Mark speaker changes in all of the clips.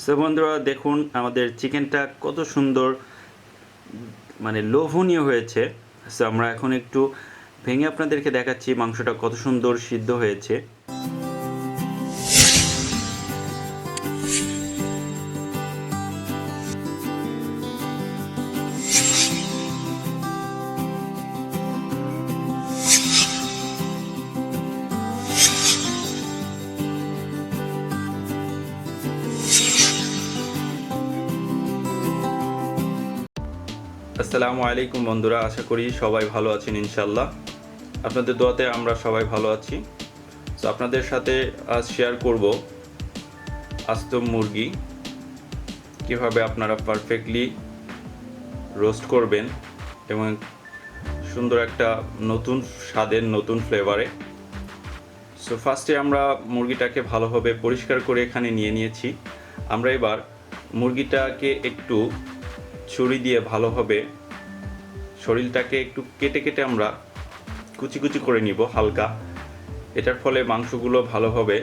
Speaker 1: So বন্ধুরা দেখুন আমাদের চিকেনটা কত সুন্দর মানে লোভনীয় হয়েছে। সো আমরা এখন একটু ভেঙে আপনাদেরকে দেখাচ্ছি মাংসটা কত সুন্দর সিদ্ধ হয়েছে। আসসালামু আলাইকুম বন্ধুরা, আশা করি সবাই ভালো আছেন ইনশাল্লাহ। আপনাদের দোয়াতে আমরা সবাই ভালো আছি। তো আপনাদের সাথে আজ শেয়ার করব আস্ত মুরগি কিভাবে আপনারা পারফেক্টলি রোস্ট করবেন এবং সুন্দর একটা নতুন স্বাদের নতুন ফ্লেভারে। সো ফার্স্টে আমরা মুরগিটাকে ভালোভাবে পরিষ্কার করে এখানে নিয়ে নিয়েছি। আমরা এবার মুরগিটাকে একটু ছুরি দিয়ে ভালোভাবে শরীরটাকে একটু কেটে কেটে আমরা কুচি কুচি করে নিব হালকা। এটার ফলে মাংসগুলো ভালোভাবে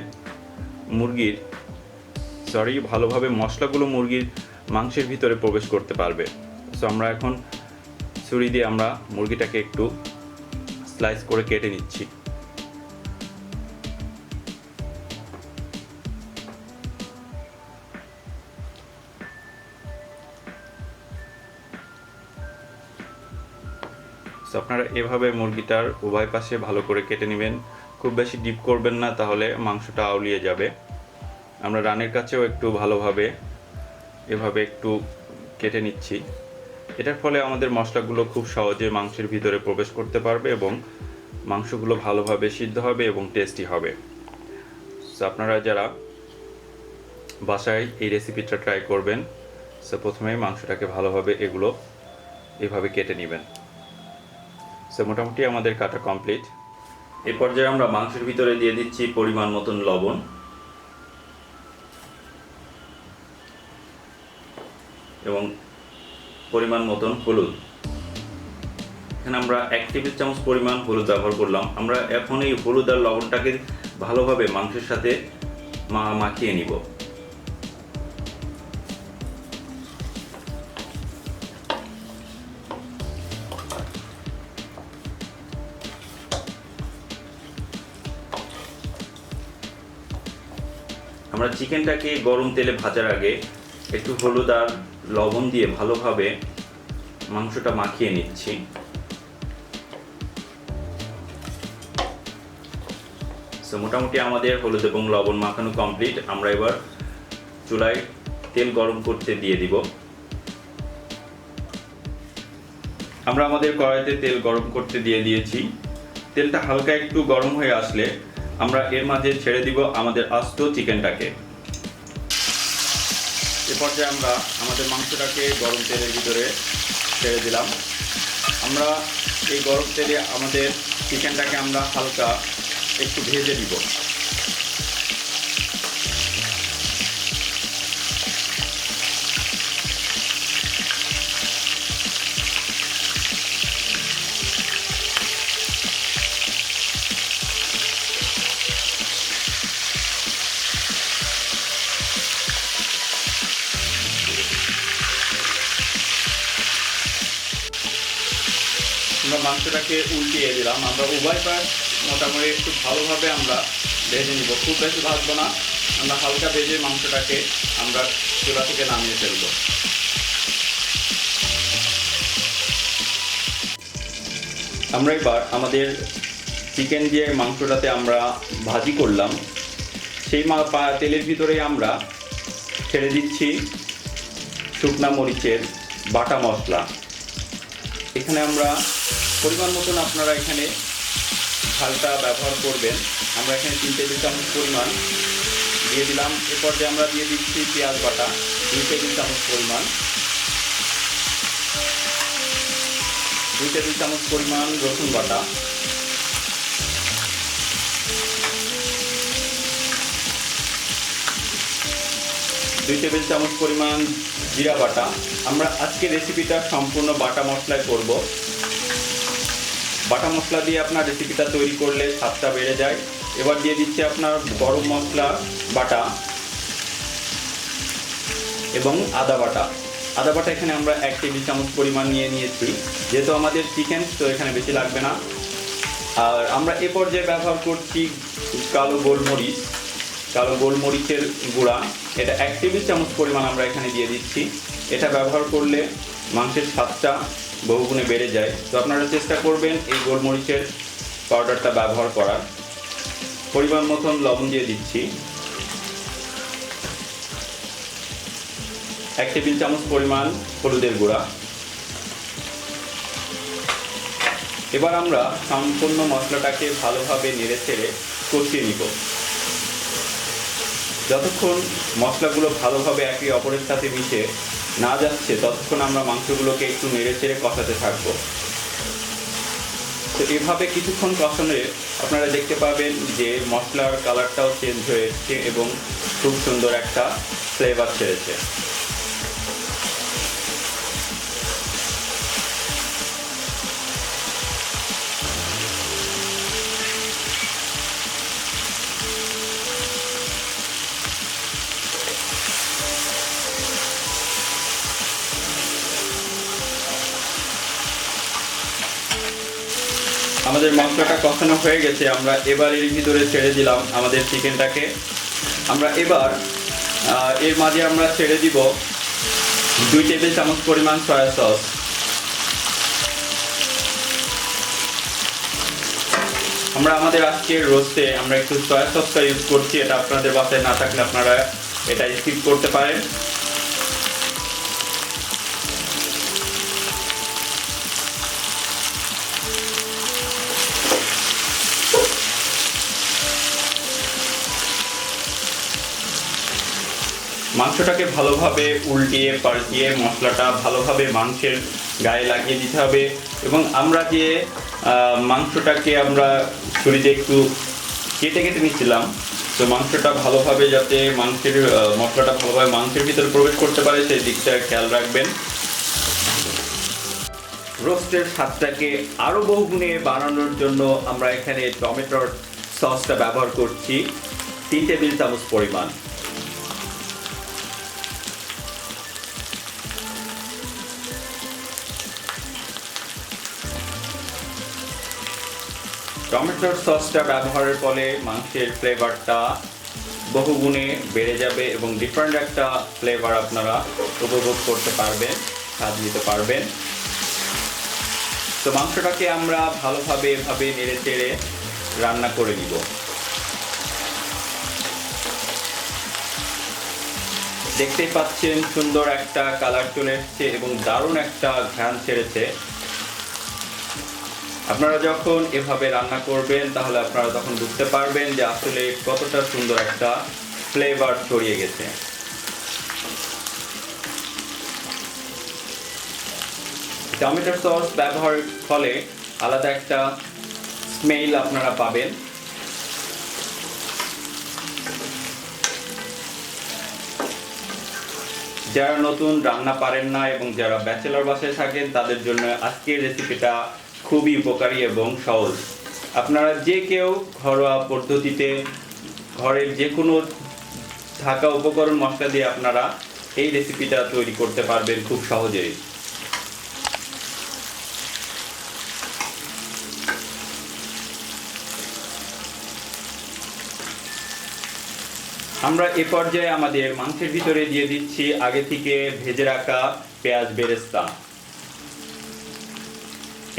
Speaker 1: মশলাগুলো মুরগির মাংসের ভিতরে প্রবেশ করতে পারবে। সো আমরা এখন ছুরি দিয়ে আমরা মুরগিটাকে একটু স্লাইস করে কেটে নিচ্ছি। আপনারা এভাবে মুরগিটার উভয় পাশে ভালো করে কেটে নেবেন, খুব বেশি ডিপ করবেন না, তাহলে মাংসটা আউলিয়ে যাবে। আমরা রানের কাছেও একটু ভালোভাবে এভাবে একটু কেটে নিচ্ছি। এটার ফলে আমাদের মশলাগুলো খুব সহজে মাংসের ভিতরে প্রবেশ করতে পারবে এবং মাংসগুলো ভালোভাবে সিদ্ধ হবে এবং টেস্টি হবে। সো আপনারা যারা বাসায় এই রেসিপিটা ট্রাই করবেন, সো প্রথমে মাংসটাকে ভালোভাবে এভাবে কেটে নেবেন। সো মোটামুটি আমাদের কাটা কমপ্লিট। এই পর্যায়ে আমরা মাংসের ভিতরে দিয়ে দিচ্ছি পরিমাণ মতন লবণ এবং পরিমাণ মতন হলুদ। এখানে আমরা 1 টেবিল চামচ পরিমাণ হলুদ ব্যবহার করলাম। আমরা এখন এই হলুদ আর লবণটাকে ভালোভাবে মাংসের সাথে মাখিয়ে নিব। আমরা চিকেনটাকে গরম তেলে ভাজার আগে একটু হলুদ আর লবণ দিয়ে ভালোভাবে মাংসটা মাখিয়ে নিচ্ছি। সো মোটামুটি আমাদের হলুদ এবং লবণ মাখানো কমপ্লিট। আমরা এবার চুলায় তেল গরম করতে দিয়ে দিব। আমরা আমাদের কড়াইতে তেল গরম করতে দিয়ে দিয়েছি। তেলটা হালকা একটু গরম হয়ে আসলে আমরা এর মাঝে ছেড়ে দিব আমাদের আস্ত চিকেনটাকে। এ পর্যায়ে আমরা আমাদের মাংসটাকে গরম তেলের ভিতরে ছেড়ে দিলাম। আমরা এই গরম তেলে আমাদের চিকেনটাকে আমরা হালকা একটু ভেজে দিব। আমরা মাংসটাকে উল্টিয়ে দিলাম। আমরা উভয় পাশ মোটামুটি একটু ভালোভাবে আমরা ভেজে নিব, খুব বেশি ভাজবো না। আমরা হালকা ভেজে মাংসটাকে আমরা চুলা থেকে নামিয়ে ফেলব। আমরা এবার আমাদের চিকেন যে মাংসটাতে আমরা ভাজি করলাম সেই তেলের ভিতরে আমরা ছেড়ে দিচ্ছি শুকনা মরিচের বাটা মশলা। এখানে আমরা পরিমাণ মতন আপনারা এখানে ঝালটা ব্যবহার করবেন। আমরা এখানে 3 টেবিল চামচ পরিমাণ দিয়ে দিলাম। এ পর্যায়ে আমরা দিয়ে দিচ্ছি পেঁয়াজ বাটা 2 টেবিল চামচ পরিমাণ, 2 টেবিল চামচ পরিমাণ রসুন বাটা, 2 টেবিল চামচ পরিমাণ জিরা বাটা। আমরা আজকে রেসিপিটা সম্পূর্ণ বাটা মশলায় করব। বাটা মশলা দিয়ে আপনার রেসিপিটা তৈরি করলে স্বাদটা বেড়ে যায়। এবার দিয়ে দিচ্ছি আপনার গরম মশলা বাটা এবং আদা বাটা। আদা বাটা এখানে আমরা 1 টেবিল চামচ পরিমাণ নিয়েছি, যেহেতু আমাদের চিকেন তো এখানে বেশি লাগবে না। আর আমরা এ পর্যায়ে ব্যবহার করছি কালো গোলমরিচের গুঁড়া, এটা 1 টেবিল চামচ পরিমাণ আমরা এখানে দিয়ে দিচ্ছি। এটা ব্যবহার করলে মাংসের স্বাদটা বহুগুণে বেড়ে যায়। তো আপনারা চেষ্টা করবেন এই গোলমরিচের পাউডারটা ব্যবহার করার। পরিমাণ মতন লবণ দিয়ে দিচ্ছি, 1 টেবিল চামচ পরিমাণ হলুদের গুঁড়া। এবার আমরা সম্পূর্ণ মশলাটাকে ভালোভাবে নেড়েচেড়ে কষিয়ে নিব। যতক্ষণ মশলাগুলো ভালোভাবে একে অপরের সাথে মিশে না যাচ্ছে ততক্ষণ আমরা মাংসগুলোকে একটু নেড়েচেড়ে কষাতে থাকবো। তো এভাবে কিছুক্ষণ কষানোর আপনারা দেখতে পাবেন যে মশলার কালারটাও চেঞ্জ হয়ে এসছে এবং খুব সুন্দর একটা ফ্লেভার ছেড়েছে। আমাদের মশলাটা কষানো হয়ে গেছে, আমরা এবার এর ভিতরে ছেড়ে দিলাম আমাদের চিকেনটাকে। আমরা এবার এর মাঝে আমরা ছেড়ে দিব 2 টেবিল চামচ পরিমাণ সয়া সস। আমরা আমাদের আজকের রোস্টে আমরা একটু সয়া সসটা ইউজ করছি, এটা আপনাদের বাসায় না থাকলে আপনারা এটা স্কিপ করতে পারেন। মাংসটাকে ভালোভাবে উল্টিয়ে পাল্টিয়ে মশলাটা ভালোভাবে মাংসের গায়ে লাগিয়ে দিতে হবে এবং আমরা যে মাংসটাকে আমরা ছুরিতে একটু কেটে নিচ্ছিলাম, তো মাংসটা ভালোভাবে যাতে মশলাটা ভালোভাবে মাংসের ভিতরে প্রবেশ করতে পারে সেই দিকটা খেয়াল রাখবেন। রোস্টের স্বাদটাকে আরও বহুগুণে বাড়ানোর জন্য আমরা এখানে টমেটোর সসটা ব্যবহার করছি 3 টেবিল চামচ পরিমাণ। টমেটোর সসটা ব্যবহারের ফলে মাংসের ফ্লেভারটা বহুগুণে বেড়ে যাবে এবং ডিফারেন্ট একটা ফ্লেভার আপনারা উপভোগ করতে পারবেন, স্বাদ নিতে পারবেন। তো মাংসটাকে আমরা ভালোভাবে এভাবে নেড়েচেড়ে রান্না করে নিব। দেখতেই পাচ্ছেন সুন্দর একটা কালার চলে এসছে এবং দারুণ একটা ঘ্রাণ ছেড়েছে। আপনারা যখন এভাবে রান্না করবেন তাহলে আপনারা তখন বুঝতে পারবেন যে আসলে কতটা সুন্দর একটা ফ্লেভার ছড়িয়ে গেছে। টমেটোর সস ব্যবহারের ফলে আলাদা একটা স্মেল আপনারা পাবেন। যারা নতুন রান্না পারেন না এবং যারা ব্যাচেলর বাসায় থাকেন তাদের জন্য আজকের রেসিপিটা খুবই উপকারী এবং সহজ। আপনারা যে কেউ ঘরোয়া পদ্ধতিতে ঘরের যে কোনো থাকা উপকরণ মশলা দিয়ে আপনারা এই রেসিপিটা তৈরি করতে পারবেন খুব সহজেই। আমরা এ পর্যায়ে আমাদের মাংসের ভিতরে দিয়ে দিচ্ছি আগে থেকে ভেজে রাখা পেঁয়াজ বেরেস্তা।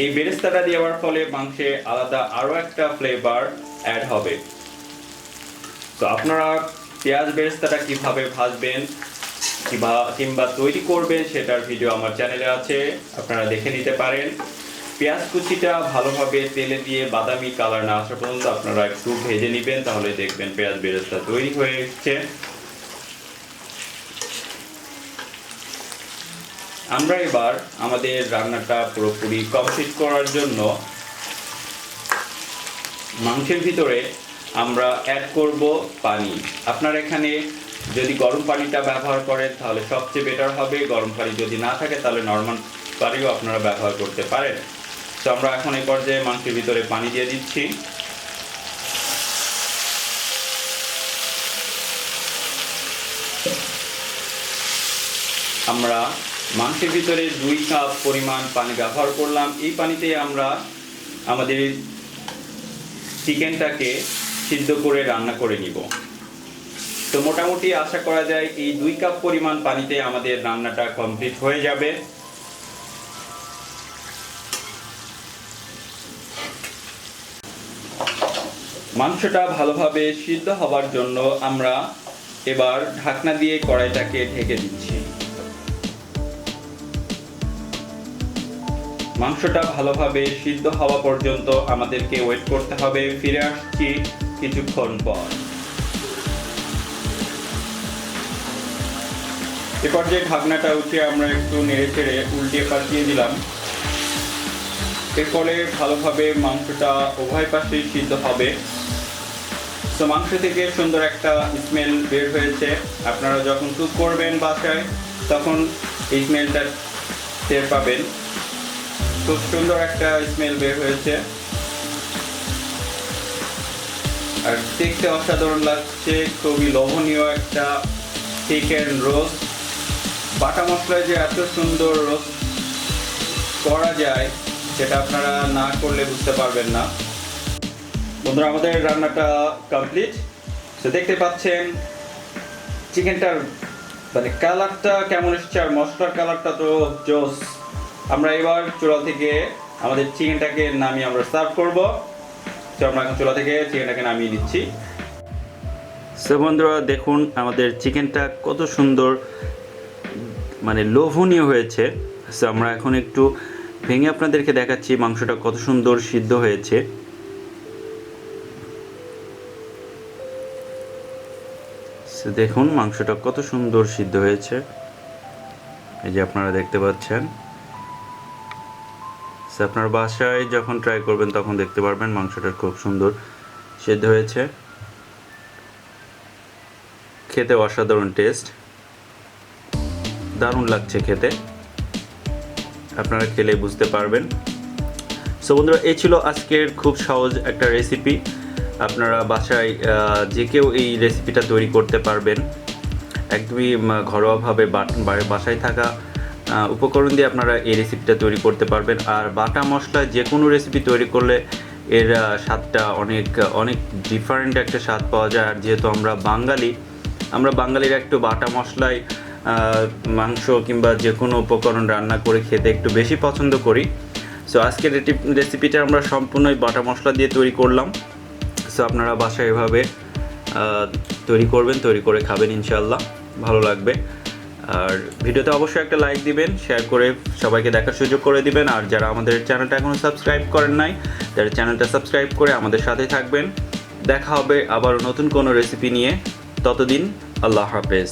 Speaker 1: এই বেরেস্তাটা দেওয়ার ফলে মাংসে আলাদা আরো একটা ফ্লেভার অ্যাড হবে। তো আপনারা পেঁয়াজ বেরেস্তাটা কিভাবে ভাজবেন কিংবা তৈরি করবেন সেটার ভিডিও আমার চ্যানেলে আছে, আপনারা দেখে নিতে পারেন। পেঁয়াজ কুচিটা ভালোভাবে তেলে দিয়ে বাদামি কালার না আসা পর্যন্ত আপনারা একটু ভেজে নেবেন, তাহলে দেখবেন পেঁয়াজ বেরেস্তা তৈরি হয়ে এসেছে। আমরা এবার আমাদের রান্নাটা পুরোপুরি কমপ্লিট করার জন্য মাংসের ভিতরে আমরা অ্যাড করব পানি। আপনারা এখানে যদি গরম পানিটা ব্যবহার করেন তাহলে সবচেয়ে বেটার হবে, গরম পানি যদি না থাকে তাহলে নর্মাল পানিও আপনারা ব্যবহার করতে পারেন। তো আমরা এখন এই পর্যায়ে মাংসের ভিতরে পানি দিয়ে দিচ্ছি। আমরা মাংসের ভিতরে 2 কাপ পরিমাণ পানি ব্যবহার করলাম। এই পানিতে আমরা আমাদের চিকেনটাকে সিদ্ধ করে রান্না করে নিব। তো মোটামুটি আশা করা যায় এই 2 কাপ পরিমাণ পানিতে আমাদের রান্নাটা কমপ্লিট হয়ে যাবে। মাংসটা ভালোভাবে সিদ্ধ হবার জন্য আমরা এবার ঢাকনা দিয়ে কড়াইটাকে ঢেকে দিচ্ছি। মাংসটা ভালোভাবে সিদ্ধ হওয়া পর্যন্ত আমাদেরকে ওয়েট করতে হবে। ফিরে আসছি কিছুক্ষণ পর। এরপর যে ঢাকনাটা উঠিয়ে আমরা একটু নেড়ে চেড়ে উল্টিয়ে পাল্টিয়ে দিলাম। এর ফলে ভালোভাবে মাংসটা উভয় পাশেই সিদ্ধ হবে। তো মাংস থেকে সুন্দর একটা স্মেল বের হয়েছে। আপনারা যখন কুক করবেন বাসায় তখন এই স্মেলটা টের পাবেন। খুব সুন্দর একটা স্মেল বের হয়েছে আর দেখতে অসাধারণ লাগছে। খুবই লোভনীয় একটা চিকেন রোস্ট। বাটা মশলায় যে এত সুন্দর রোস্ট করা যায় সেটা আপনারা না করলে বুঝতে পারবেন না। বন্ধুরা, আমাদের রান্নাটা কমপ্লিট। তো দেখতে পাচ্ছেন চিকেনটার মানে কালারটা কেমন এসেছে আর মশলার কালারটা তো জোস। আমরা এবার চুলা থেকে আমাদের চিকেনটাকে নামিয়ে আমরা সার্ভ করব। তো আমরা এখন চুলা থেকে চিকেনটাকে নামিয়ে দিচ্ছি। সো বন্ধুরা, দেখুন আমাদের চিকেনটা কত সুন্দর মানে লোভনীয় হয়েছে। সো আমরা এখন একটু ভেঙে আপনাদেরকে দেখাচ্ছি মাংসটা কত সুন্দর সিদ্ধ হয়েছে। দেখুন মাংসটা কত সুন্দর সিদ্ধ হয়েছে, এই যে আপনারা দেখতে পাচ্ছেন। আপনার বাসায় যখন ট্রাই করবেন তখন দেখতে পারবেন মাংসটা খুব সুন্দর সিদ্ধ হয়েছে। খেতে অসাধারণ টেস্ট, দারুণ লাগছে খেতে। আপনারা খেলে বুঝতে পারবেন। সো বন্ধুরা, এই ছিল আজকের খুব সহজ একটা রেসিপি। আপনারা বাসায় যে কেউ এই রেসিপিটা তৈরি করতে পারবেন। একদমই ঘরোয়াভাবে বাসায় থাকা উপকরণ দিয়ে আপনারা এই রেসিপিটা তৈরি করতে পারবেন। আর বাটা মশলায় যে কোনো রেসিপি তৈরি করলে এর স্বাদটা অনেক ডিফারেন্ট একটা স্বাদ পাওয়া যায়। আর যেহেতু আমরা বাঙালিরা একটু বাটা মশলায় মাংস কিংবা যে কোনো উপকরণ রান্না করে খেতে একটু বেশি পছন্দ করি। সো আজকের রেসিপিটা আমরা সম্পূর্ণই বাটা মশলা দিয়ে তৈরি করলাম। সো আপনারা বাসায় এভাবে তৈরি করবেন, তৈরি করে খাবেন, ইনশাআল্লাহ ভালো লাগবে। আর ভিডিওতে অবশ্যই একটা লাইক দিবেন, শেয়ার করে সবাইকে দেখার সুযোগ করে দিবেন। আর যারা আমাদের চ্যানেলটা এখনও সাবস্ক্রাইব করেন নাই, তারা চ্যানেলটা সাবস্ক্রাইব করে আমাদের সাথে থাকবেন। দেখা হবে আবার নতুন কোনো রেসিপি নিয়ে। ততদিন আল্লাহ হাফেজ।